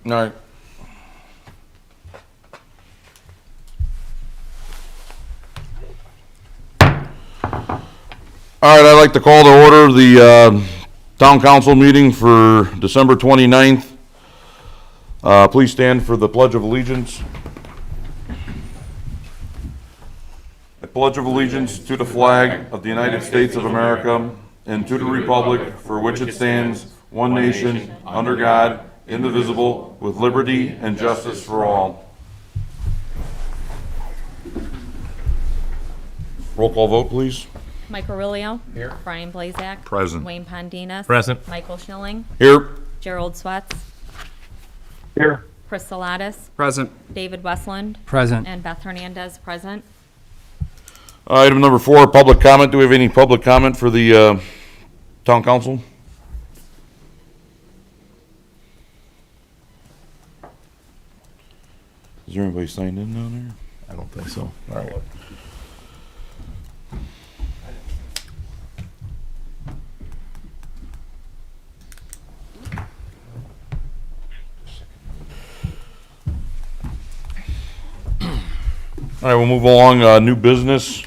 All right. All right, I'd like to call to order the town council meeting for December 29th. Please stand for the Pledge of Allegiance. I pledge of allegiance to the flag of the United States of America and to the republic for which it stands, one nation, under God, indivisible, with liberty and justice for all. Roll call vote, please. Mike Aurelio. Here. Brian Blazak. Present. Wayne Pondinas. Present. Michael Schilling. Here. Gerald Swatz. Here. Chris Salatis. Present. David Westland. Present. And Beth Hernandez present. Item number 4, public comment. Do we have any public comment for the town council? Is there anybody signed in down there? I don't think so. All right. All right, we'll move along. New business.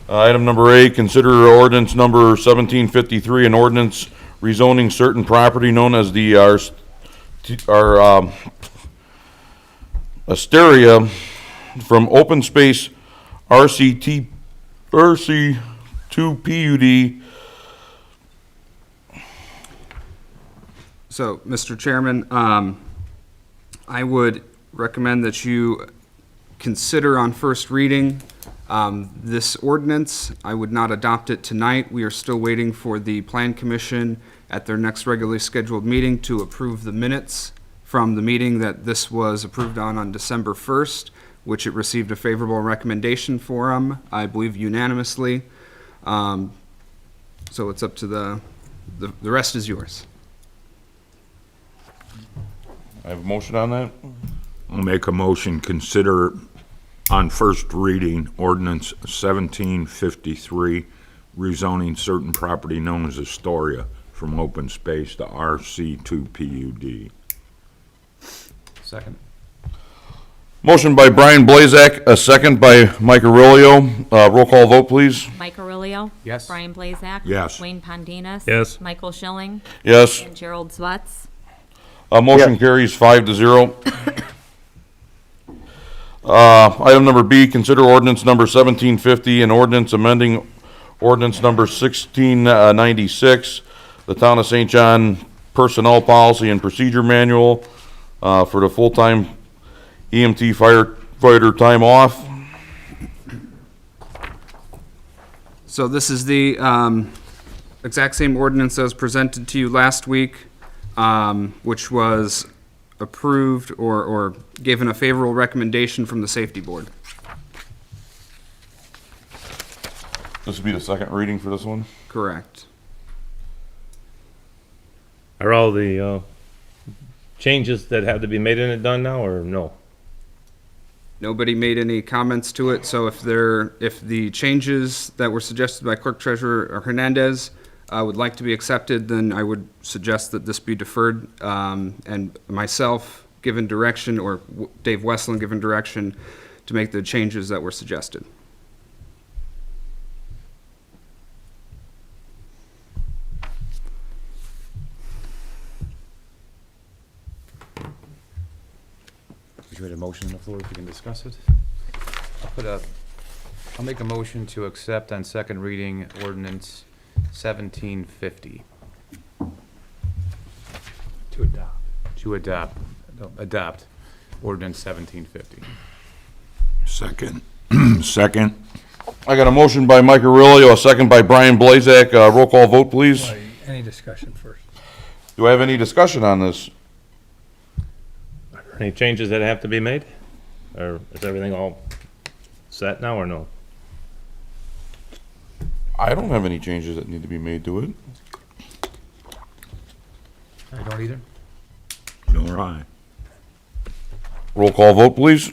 Item number 8, consider ordinance number 1753, an ordinance rezoning certain property known as the Asteria from open space RC2 PUD. So, Mr. Chairman, I would recommend that you consider on first reading this ordinance. I would not adopt it tonight. We are still waiting for the Plan Commission at their next regularly scheduled meeting to approve the minutes from the meeting that this was approved on December 1st, which it received a favorable recommendation from, I believe unanimously. So it's up to the rest is yours. I have a motion on that. I'll make a motion, consider on first reading ordinance 1753, rezoning certain property known as Astoria from open space to RC2 PUD. Second. Motion by Brian Blazak, a second by Mike Aurelio. Roll call vote, please. Mike Aurelio. Yes. Brian Blazak. Yes. Wayne Pondinas. Yes. Michael Schilling. Yes. And Gerald Swatz. Motion carries 5-0. Item number B, consider ordinance number 1750, an ordinance amending ordinance number 1696, the Town of St. John Personnel Policy and Procedure Manual for the full-time EMT firefighter time off. So this is the exact same ordinance that was presented to you last week, which was approved or given a favorable recommendation from the Safety Board. This will be the second reading for this one. Correct. Are all the changes that have to be made in it done now, or no? Nobody made any comments to it, so if the changes that were suggested by Clerk Treasurer Hernandez would like to be accepted, then I would suggest that this be deferred, and myself given direction, or Dave Westland given direction to make the changes that were suggested. You had a motion on the floor, if you can discuss it. I'll make a motion to accept on second reading ordinance 1750. To adopt ordinance 1750. Second. Second. I got a motion by Mike Aurelio, a second by Brian Blazak. Roll call vote, please. Any discussion first? Do I have any discussion on this? Any changes that have to be made? Or is everything all set now, or no? I don't have any changes that need to be made to it. I don't either. Nor I. Roll call vote, please.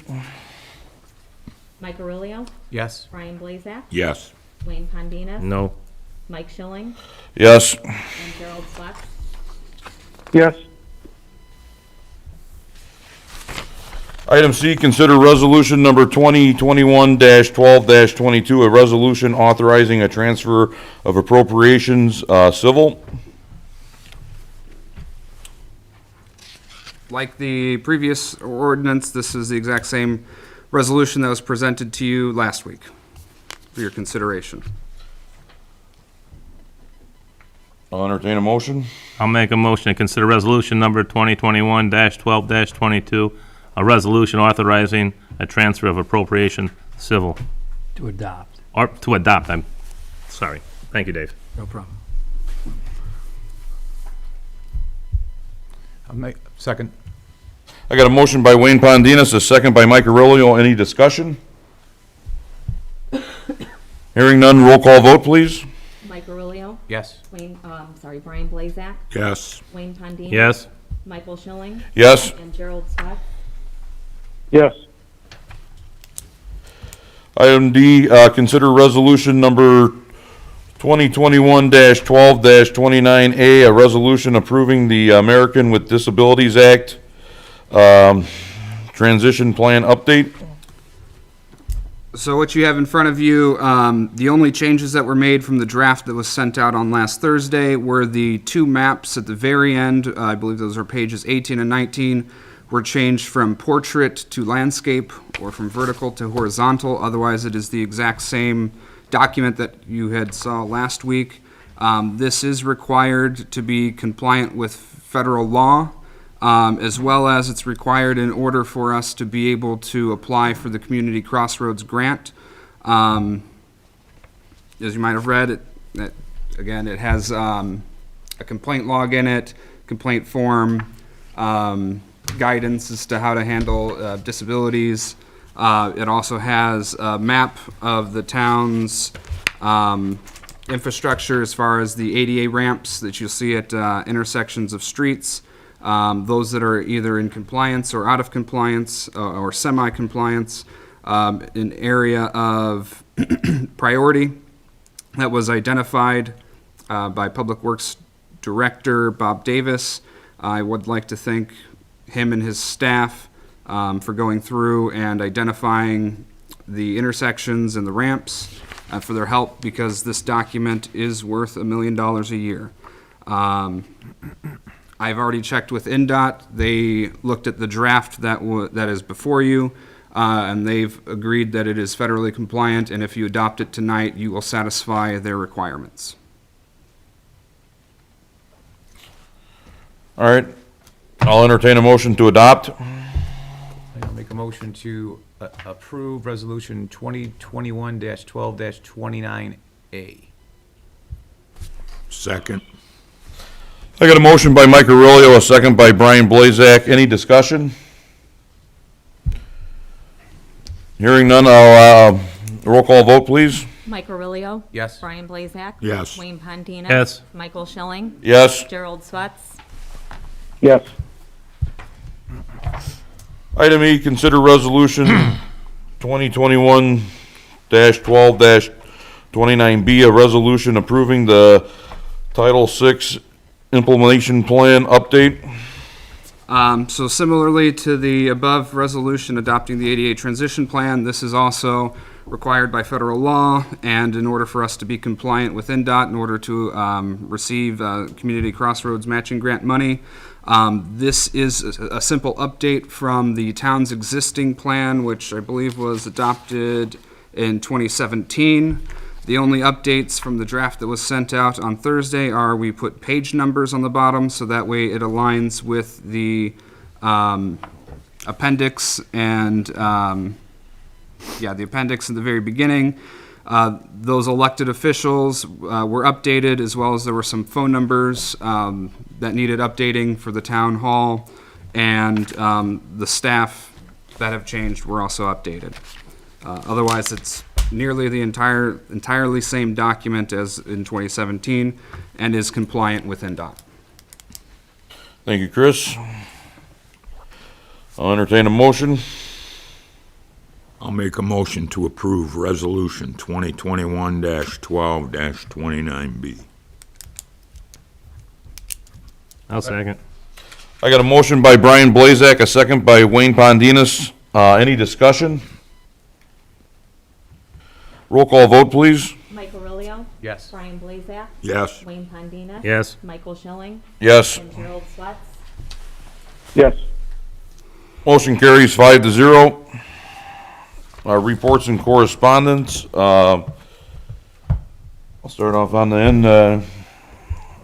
Mike Aurelio. Yes. Brian Blazak. Yes. Wayne Pondinas. No. Mike Schilling. Yes. And Gerald Swatz. Yes. Item C, consider resolution number 2021-12-22, a resolution authorizing a transfer of appropriations, civil. Like the previous ordinance, this is the exact same resolution that was presented to you last week for your consideration. I'll entertain a motion. I'll make a motion to consider resolution number 2021-12-22, a resolution authorizing a transfer of appropriation civil, To adopt. or to adopt, I'm sorry. Thank you, Dave. No problem. Second. I got a motion by Wayne Pondinas, a second by Mike Aurelio. Any discussion? Hearing none, roll call vote, please. Mike Aurelio. Yes. Brian Blazak. Yes. Wayne Pondinas. Yes? Michael Schilling. Yes. And Gerald Swatz. yes, Item D, consider resolution number 2021-12-29A, a resolution approving the American with Disabilities Act, transition plan update. So what you have in front of you, the only changes that were made from the draft that was sent out on last Thursday were the two maps at the very end. I believe those are pages 18 and 19, were changed from portrait to landscape or from vertical to horizontal. Otherwise, it is the exact same document that you had saw last week. This is required to be compliant with federal law, as well as it's required in order for us to be able to apply for the Community Crossroads Grant. As you might have read, it has a complaint log in it, complaint form, guidance as to how to handle disabilities. It also has a map of the town's infrastructure as far as the ADA ramps that you'll see at intersections of streets. Those that are either in compliance or out of compliance or semi-compliance, an area of priority that was identified by Public Works Director Bob Davis. I would like to thank him and his staff for going through and identifying the intersections and the ramps for their help, because this document is worth $1 million a year. I've already checked with NDOT. They looked at the draft that is before you, and they've agreed that it is federally compliant, and if you adopt it tonight, you will satisfy their requirements. All right. I'll entertain a motion to adopt. I'll make a motion to approve resolution 2021-12-29A. Second. I got a motion by Mike Aurelio, a second by Brian Blazak. Any discussion? Hearing none, I'll, roll call vote, please. Mike Aurelio. Yes. Brian Blazak. Yes. Wayne Pondinas. Yes. Michael Schilling. Yes. Gerald Swatz. yes, Item E, consider resolution 2021-12-29B, a resolution approving the Title VI implementation plan update. So similarly to the above resolution adopting the ADA transition plan, this is also required by federal law, and in order for us to be compliant with NDOT, in order to receive Community Crossroads matching grant money, this is a simple update from the town's existing plan, which I believe was adopted in 2017. The only updates from the draft that was sent out on Thursday are we put page numbers on the bottom, so that way it aligns with the appendix and, the appendix in the very beginning. Those elected officials were updated, as well as there were some phone numbers that needed updating for the town hall, and the staff that have changed were also updated. Otherwise, it's nearly the entirely same document as in 2017 and is compliant with NDOT. Thank you, Chris. I'll entertain a motion. I'll make a motion to approve resolution 2021-12-29B. I'll second. I got a motion by Brian Blazak, a second by Wayne Pondinas. Any discussion? Roll call vote, please. Mike Aurelio. Yes. Brian Blazak. Yes. Wayne Pendine. Yes. Michael Schilling. Yes. And Gerald Swatz. Yes. Motion carries 5-0. Reports and correspondence. I'll start off on the end.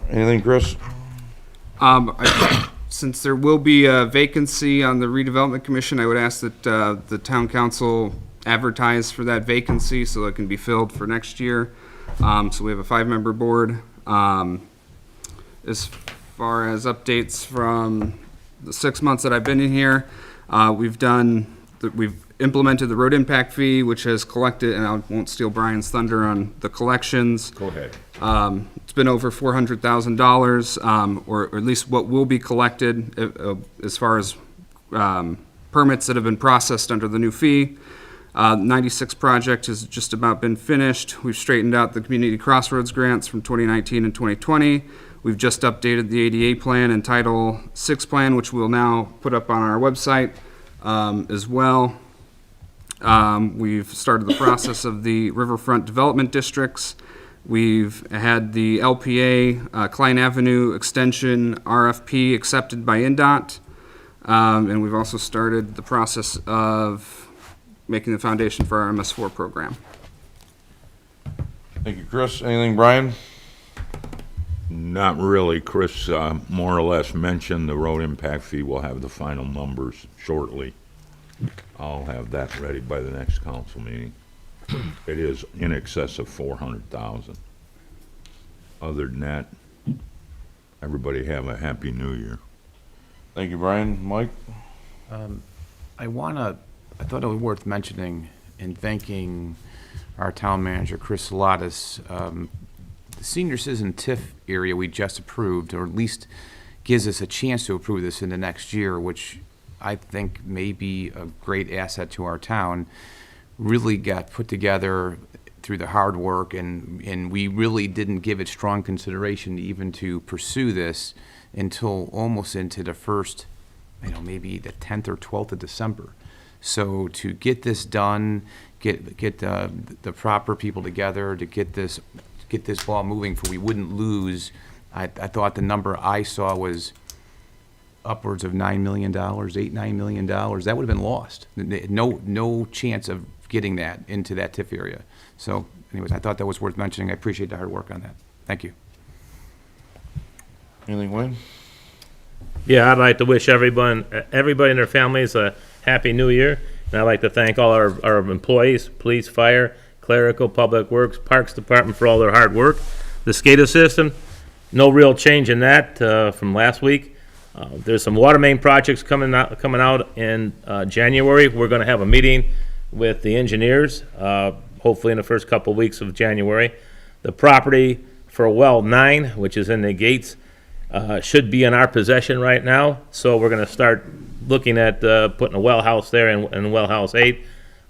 Anything, Chris? Since there will be a vacancy on the redevelopment commission, I would ask that the town council advertise for that vacancy so it can be filled for next year. So we have a 5-member board. As far as updates from the 6 months that I've been in here, we've implemented the road impact fee, which has collected, and I won't steal Brian's thunder on the collections. Go ahead. It's been over $400,000, or at least what will be collected as far as permits that have been processed under the new fee. 96 project has just about been finished. We've straightened out the community crossroads grants from 2019 and 2020. We've just updated the ADA plan and Title VI plan, which we'll now put up on our website as well. We've started the process of the riverfront development districts. We've had the LPA Klein Avenue extension RFP accepted by NDOT. And we've also started the process of making the foundation for our MS4 program. Thank you, Chris. Anything, Brian? Not really. Chris more or less mentioned the road impact fee. We'll have the final numbers shortly. I'll have that ready by the next council meeting. It is in excess of 400,000. Other than that, everybody have a happy new year. Thank you, Brian. Mike? I thought it was worth mentioning and thanking our town manager, Chris Salatas. The senior citizen TIF area we just approved, or at least gives us a chance to approve this in the next year, which I think may be a great asset to our town, really got put together through the hard work, and we really didn't give it strong consideration even to pursue this until almost into the first, maybe the 10th or 12th of December. So to get this done, get the proper people together to get this ball moving, for we wouldn't lose. I thought the number I saw was upwards of $9 million, $8-9 million. That would have been lost. No chance of getting that into that TIF area. So, anyways, I thought that was worth mentioning. I appreciate the hard work on that. Thank you. Anything, Wayne? Yeah, I'd like to wish everybody and their families a happy new year. And I'd like to thank all our employees, police, fire, clerical, public works, parks department for all their hard work. The SCADA system, no real change in that from last week. There's some water main projects coming out in January. We're going to have a meeting with the engineers, hopefully in the first couple of weeks of January. The property for well 9, which is in the gates, should be in our possession right now. So we're going to start looking at putting a well house there in well house 8.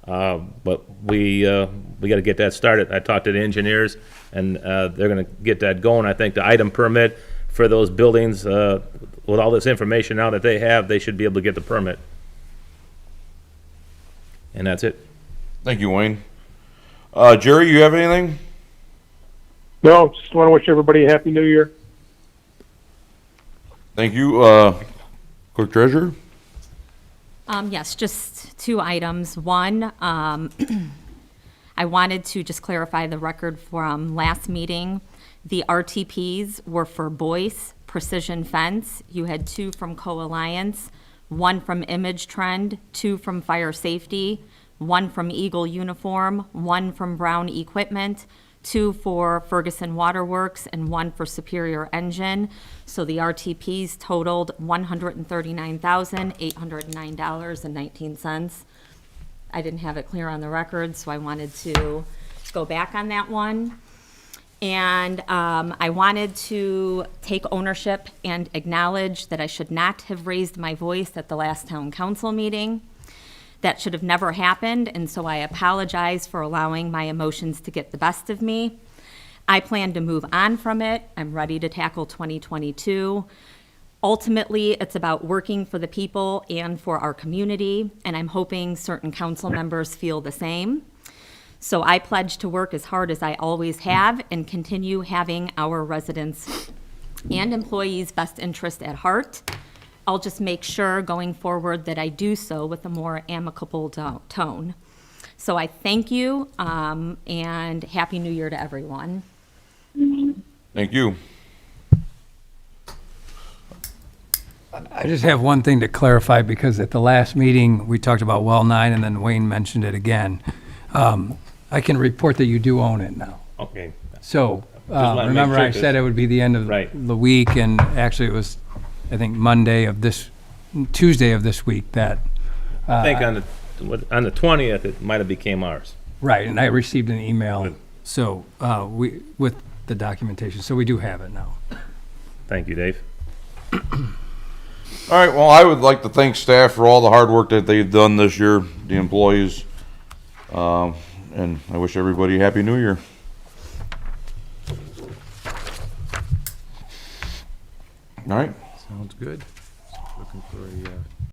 But we got to get that started. I talked to the engineers, and they're going to get that going. I think the item permit for those buildings, with all this information now that they have, they should be able to get the permit. And that's it. Thank you, Wayne. Jerry, you have anything? No, just want to wish everybody a happy new year. Thank you. Clerk Treasurer? Yes, just 2 items. One, I wanted to just clarify the record from last meeting. The RTPs were for Boyce Precision Fence. You had 2 from Co-Alliance, 1 from Image Trend, 2 from Fire Safety, 1 from Eagle Uniform, 1 from Brown Equipment, 2 for Ferguson Waterworks, and 1 for Superior Engine. So the RTPs totaled $139,809.19. I didn't have it clear on the record, so I wanted to go back on that one. And I wanted to take ownership and acknowledge that I should not have raised my voice at the last town council meeting. That should have never happened, and so I apologize for allowing my emotions to get the best of me. I plan to move on from it. I'm ready to tackle 2022. Ultimately, it's about working for the people and for our community, and I'm hoping certain council members feel the same. So I pledge to work as hard as I always have and continue having our residents and employees' best interest at heart. I'll just make sure going forward that I do so with a more amicable tone. So I thank you, and Happy New Year to everyone. Thank you. I just have one thing to clarify, because at the last meeting, we talked about well 9, and then Wayne mentioned it again. I can report that you do own it now. Okay. So, wanna make remember sure, I said it would be the end of Right. the week, and actually it was, I think, Tuesday of this week that, I think on the 20th, it might have became ours. right, and I received an email, so, with the documentation, so we do have it now. Thank you, Dave. All right, well, I would like to thank staff for all the hard work that they've done this year, the employees. And I wish everybody a Happy New Year. All right, Sounds good. Looking for a